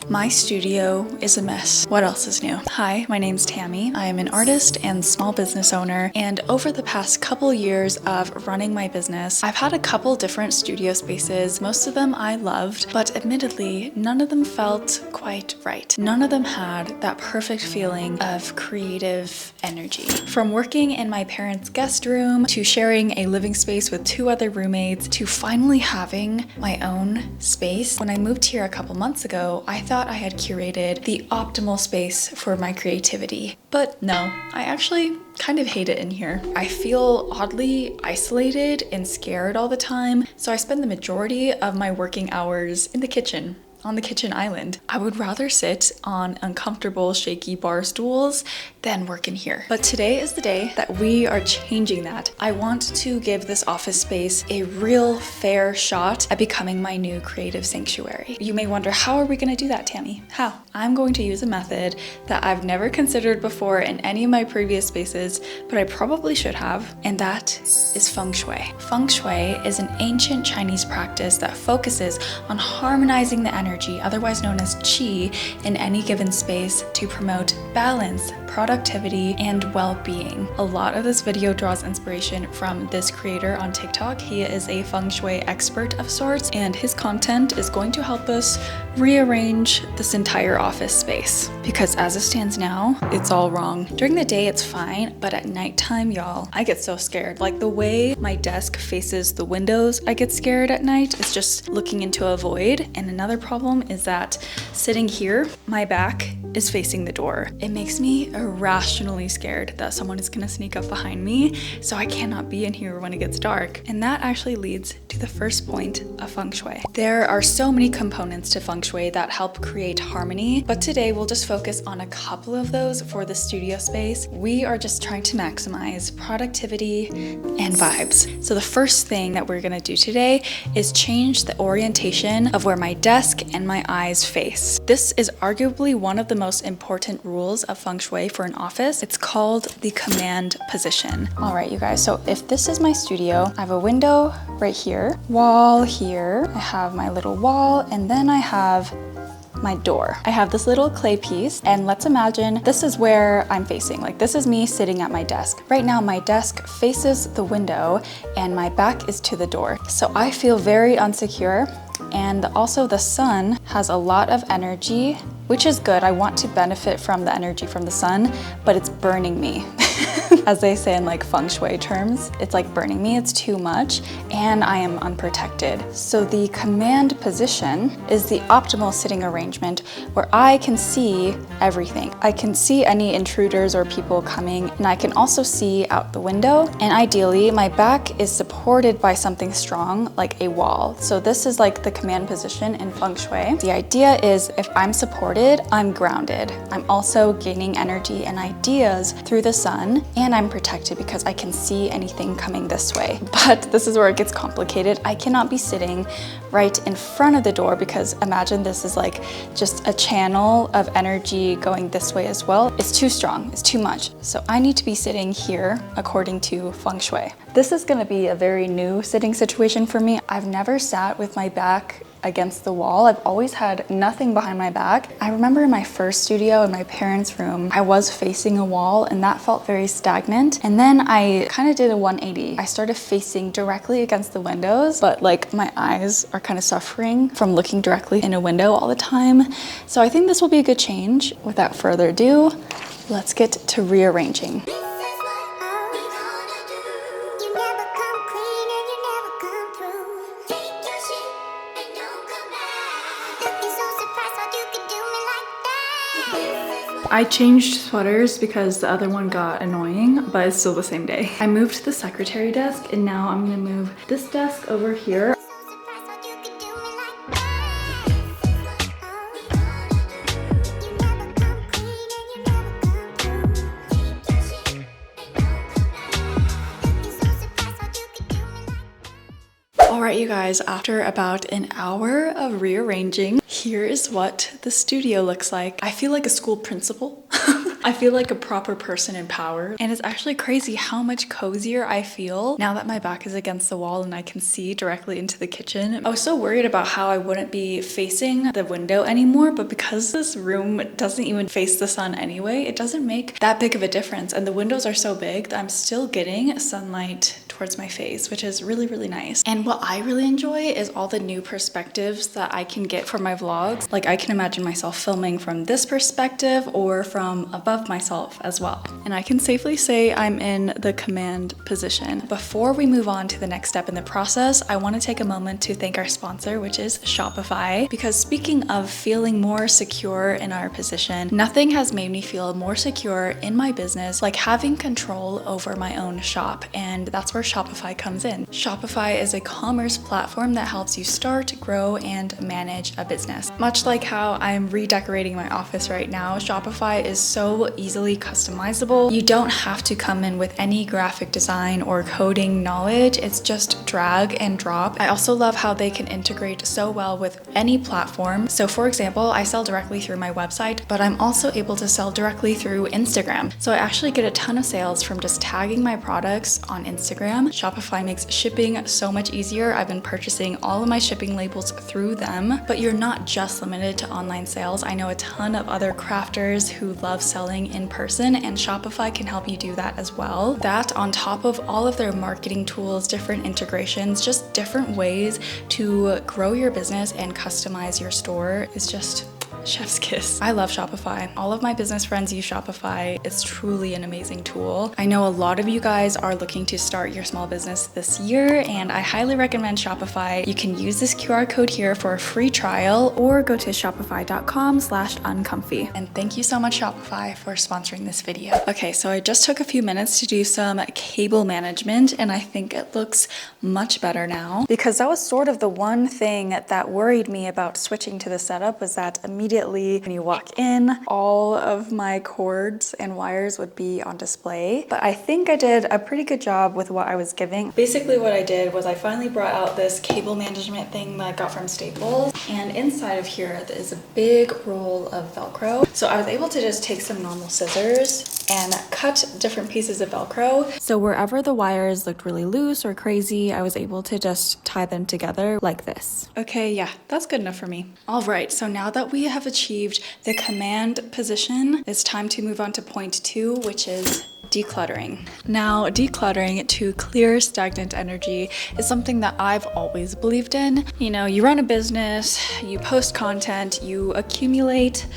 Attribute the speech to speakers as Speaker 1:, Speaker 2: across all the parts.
Speaker 1: My studio is a mess. What else is new? Hi, my name's Tammy. I am an artist and small business owner, and over the past couple years of running my business, I've had a couple different studio spaces. Most of them I loved, but admittedly, none of them felt quite right. None of them had that perfect feeling of creative energy. From working in my parents' guest room, to sharing a living space with 2 other roommates, to finally having my own space. When I moved here a couple months ago, I thought I had curated the optimal space for my creativity. But no, I actually kind of hate it in here. I feel oddly isolated and scared all the time, so I spend the majority of my working hours in the kitchen. On the kitchen island. I would rather sit on uncomfortable, shaky bar stools than work in here. But today is the day that we are changing that. I want to give this office space a real fair shot at becoming my new creative sanctuary. You may wonder, how are we gonna do that, Tammy? How? I'm going to use a method that I've never considered before in any of my previous spaces, but I probably should have, and that is Feng Shui. Feng Shui is an ancient Chinese practice that focuses on harmonizing the energy, otherwise known as qi, in any given space to promote balance, productivity, and well-being. A lot of this video draws inspiration from this creator on TikTok. He is a Feng Shui expert of sorts, and his content is going to help us rearrange this entire office space. Because as it stands now, it's all wrong. During the day, it's fine, but at nighttime, y'all, I get so scared. Like the way my desk faces the windows, I get scared at night. It's just looking into a void. And another problem is that sitting here, my back is facing the door. It makes me irrationally scared that someone is gonna sneak up behind me, so I cannot be in here when it gets dark. And that actually leads to the first point of Feng Shui. There are so many components to Feng Shui that help create harmony, but today we'll just focus on a couple of those for the studio space. We are just trying to maximize productivity and vibes. So the first thing that we're gonna do today is change the orientation of where my desk and my eyes face. This is arguably one of the most important rules of Feng Shui for an office. It's called the command position. All right, you guys, so if this is my studio, I have a window right here, wall here, I have my little wall, and then I have my door. I have this little clay piece, and let's imagine this is where I'm facing. Like this is me sitting at my desk. Right now, my desk faces the window and my back is to the door. So I feel very insecure. And also the sun has a lot of energy, which is good. I want to benefit from the energy from the sun, but it's burning me. As they say in like Feng Shui terms, it's like burning me, it's too much, and I am unprotected. So the command position is the optimal sitting arrangement where I can see everything. I can see any intruders or people coming, and I can also see out the window. And ideally, my back is supported by something strong, like a wall. So this is like the command position in Feng Shui. The idea is if I'm supported, I'm grounded. I'm also gaining energy and ideas through the sun, and I'm protected because I can see anything coming this way. But this is where it gets complicated. I cannot be sitting right in front of the door because imagine this is like just a channel of energy going this way as well. It's too strong, it's too much. So I need to be sitting here according to Feng Shui. This is gonna be a very new sitting situation for me. I've never sat with my back against the wall. I've always had nothing behind my back. I remember in my first studio in my parents' room, I was facing a wall and that felt very stagnant. And then I kind of did a 180. I started facing directly against the windows, but like my eyes are kind of suffering from looking directly in a window all the time. So I think this will be a good change. Without further ado, let's get to rearranging. I changed sweaters because the other one got annoying, but it's still the same day. I moved the secretary desk and now I'm gonna move this desk over here. Alright you guys, after about an hour of rearranging, here is what the studio looks like. I feel like a school principal. I feel like a proper person in power. And it's actually crazy how much cozier I feel now that my back is against the wall and I can see directly into the kitchen. I was so worried about how I wouldn't be facing the window anymore, but because this room doesn't even face the sun anyway, it doesn't make that big of a difference. And the windows are so big that I'm still getting sunlight towards my face, which is really, really nice. And what I really enjoy is all the new perspectives that I can get for my vlogs. Like I can imagine myself filming from this perspective or from above myself as well. And I can safely say I'm in the command position. Before we move on to the next step in the process, I want to take a moment to thank our sponsor, which is Shopify, because speaking of feeling more secure in our position, nothing has made me feel more secure in my business like having control over my own shop. And that's where Shopify comes in. Shopify is a commerce platform that helps you start, grow, and manage a business. Much like how I'm redecorating my office right now, Shopify is so easily customizable. You don't have to come in with any graphic design or coding knowledge. It's just drag and drop. I also love how they can integrate so well with any platform. So for example, I sell directly through my website, but I'm also able to sell directly through Instagram. So I actually get a ton of sales from just tagging my products on Instagram. Shopify makes shipping so much easier. I've been purchasing all of my shipping labels through them, but you're not just limited to online sales. I know a ton of other crafters who love selling in person, and Shopify can help you do that as well. That on top of all of their marketing tools, different integrations, just different ways to grow your business and customize your store is just chef's kiss. I love Shopify. All of my business friends use Shopify. It's truly an amazing tool. I know a lot of you guys are looking to start your small business this year, and I highly recommend Shopify. You can use this QR code here for a free trial or go to shopify.com/uncomfy. And thank you so much, Shopify, for sponsoring this video. Okay, so I just took a few minutes to do some cable management, and I think it looks much better now, because that was sort of the one thing that worried me about switching to the setup, was that immediately when you walk in, all of my cords and wires would be on display. But I think I did a pretty good job with what I was giving. Basically what I did was I finally brought out this cable management thing that I got from Staples, and inside of here is a big roll of Velcro. So I was able to just take some normal scissors and cut different pieces of Velcro. So wherever the wires looked really loose or crazy, I was able to just tie them together like this. Okay, yeah, that's good enough for me. All right, so now that we have achieved the command position, it's time to move on to point 2, which is decluttering. Now, decluttering to clear stagnant energy is something that I've always believed in. You know, you run a business, you post content, you accumulate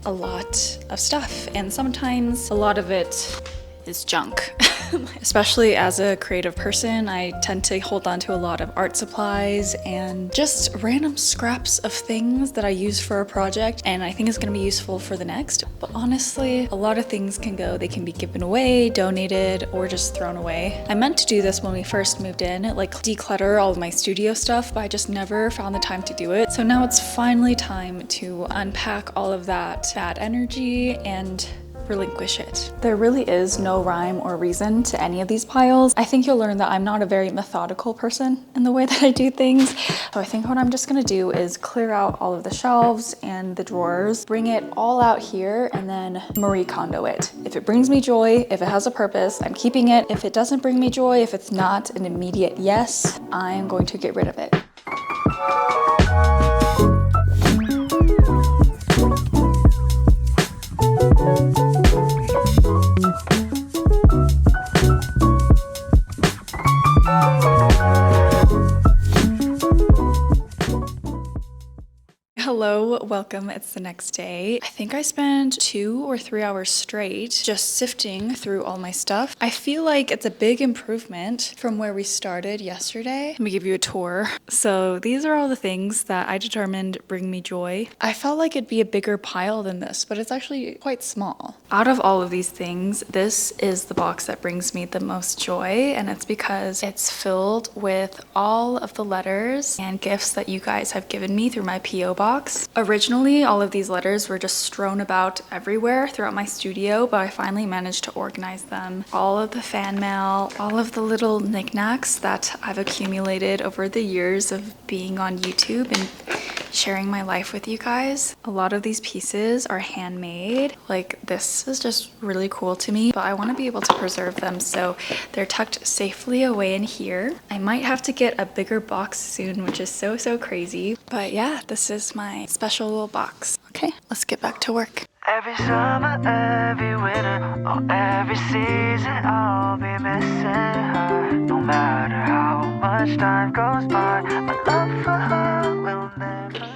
Speaker 1: a lot of stuff, and sometimes a lot of it is junk. Especially as a creative person, I tend to hold on to a lot of art supplies and just random scraps of things that I use for a project and I think it's going to be useful for the next. But honestly, a lot of things can go. They can be given away, donated, or just thrown away. I meant to do this when we first moved in, like declutter all of my studio stuff, but I just never found the time to do it. So now it's finally time to unpack all of that bad energy and relinquish it. There really is no rhyme or reason to any of these piles. I think you'll learn that I'm not a very methodical person in the way that I do things. So I think what I'm just gonna do is clear out all of the shelves and the drawers, bring it all out here, and then Marie Kondo it. If it brings me joy, if it has a purpose, I'm keeping it. If it doesn't bring me joy, if it's not an immediate yes, I'm going to get rid of it. Hello, welcome. It's the next day. I think I spent 2 or 3 hours straight just sifting through all my stuff. I feel like it's a big improvement from where we started yesterday. Let me give you a tour. So these are all the things that I determined bring me joy. I felt like it'd be a bigger pile than this, but it's actually quite small. Out of all of these things, this is the box that brings me the most joy, and it's because it's filled with all of the letters and gifts that you guys have given me through my P.O. box. Originally, all of these letters were just strewn about everywhere throughout my studio, but I finally managed to organize them. All of the fan mail, all of the little knickknacks that I've accumulated over the years of being on YouTube and sharing my life with you guys. A lot of these pieces are handmade. Like, this is just really cool to me, but I want to be able to preserve them, so they're tucked safely away in here. I might have to get a bigger box soon, which is so crazy. But yeah, this is my special little box. Okay, let's get back to work.
Speaker 2: Every summer, every winter, or every season, I'll be missing her. No matter how much time goes by, my love for her will never die.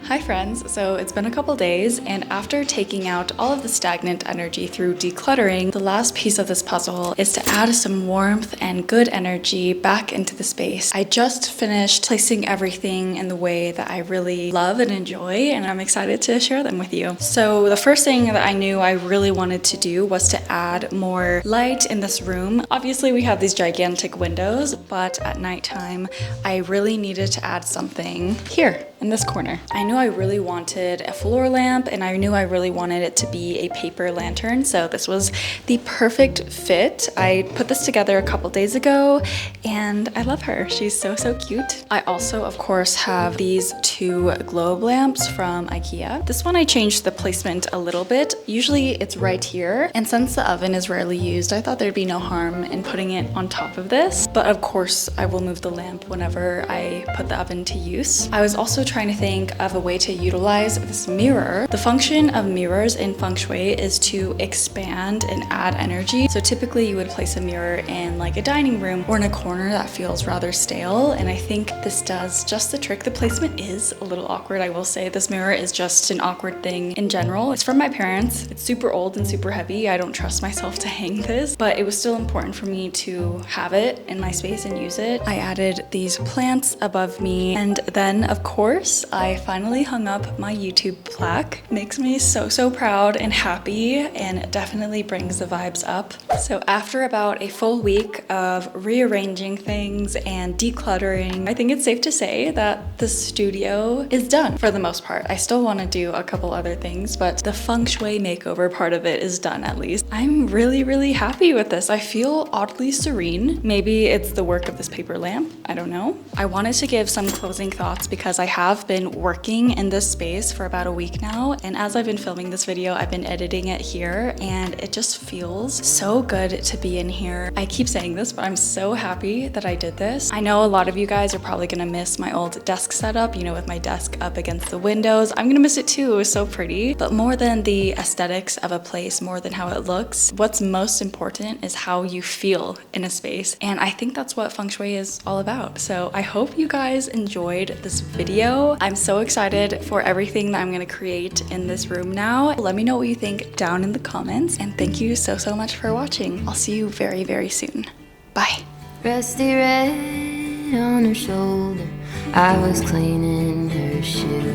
Speaker 1: Hi friends, so it's been a couple days, and after taking out all of the stagnant energy through decluttering, the last piece of this puzzle is to add some warmth and good energy back into the space. I just finished placing everything in the way that I really love and enjoy, and I'm excited to share them with you. So the first thing that I knew I really wanted to do was to add more light in this room. Obviously we have these gigantic windows, but at nighttime I really needed to add something here in this corner. I knew I really wanted a floor lamp, and I knew I really wanted it to be a paper lantern, so this was the perfect fit. I put this together a couple days ago, and I love her. She's so cute. I also, of course, have these two globe lamps from IKEA. This one I changed the placement a little bit. Usually it's right here, and since the oven is rarely used, I thought there'd be no harm in putting it on top of this, but of course I will move the lamp whenever I put the oven to use. I was also trying to think of a way to utilize this mirror. The function of mirrors in Feng Shui is to expand and add energy. So typically you would place a mirror in like a dining room or in a corner that feels rather stale, and I think this does just the trick. The placement is a little awkward, I will say. This mirror is just an awkward thing in general. It's from my parents. It's super old and super heavy. I don't trust myself to hang this, but it was still important for me to have it in my space and use it. I added these plants above me, and then of course I finally hung up my YouTube plaque. Makes me so proud and happy, and definitely brings the vibes up. So after about a full week of rearranging things and decluttering, I think it's safe to say that the studio is done for the most part. I still want to do a couple other things, but the Feng Shui makeover part of it is done at least. I'm really happy with this. I feel oddly serene. Maybe it's the work of this paper lamp, I don't know. I wanted to give some closing thoughts because I have been working in this space for about a week now, and as I've been filming this video, I've been editing it here, and it just feels so good to be in here. I keep saying this, but I'm so happy that I did this. I know a lot of you guys are probably gonna miss my old desk setup, you know, with my desk up against the windows. I'm gonna miss it too. It was so pretty. But more than the aesthetics of a place, more than how it looks, what's most important is how you feel in a space, and I think that's what Feng Shui is all about. So I hope you guys enjoyed this video. I'm so excited for everything that I'm gonna create in this room now. Let me know what you think down in the comments, and thank you so much for watching. I'll see you very soon. Bye.
Speaker 3: Rusty red on her shoulder, I was cleaning her shoe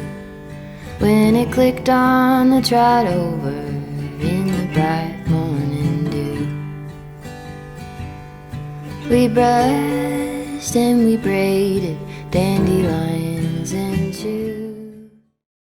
Speaker 3: when it clicked on the trot over in the bright morning dew. We brushed and we braided dandelion